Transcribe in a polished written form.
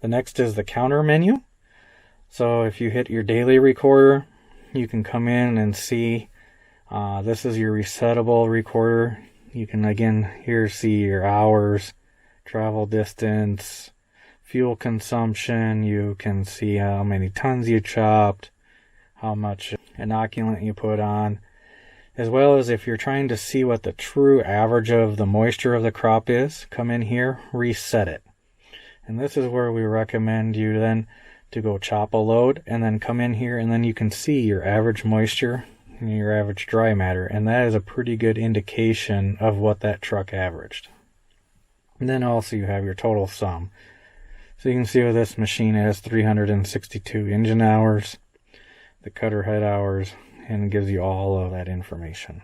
The next is the counter menu. So if you hit your daily recorder, you can come in and see this is your resettable recorder. You can again here see your hours, travel distance, fuel consumption. You can see how many tons you chopped, how much inoculant you put on, as well as if you're trying to see what the true average of the moisture of the crop is, come in here, reset it. And this is where we recommend you then to go chop a load and then come in here, and then you can see your average moisture and your average dry matter, and that is a pretty good indication of what that truck averaged. And then also you have your total sum. So you can see with this machine it has 362 engine hours, the cutter head hours, and it gives you all of that information.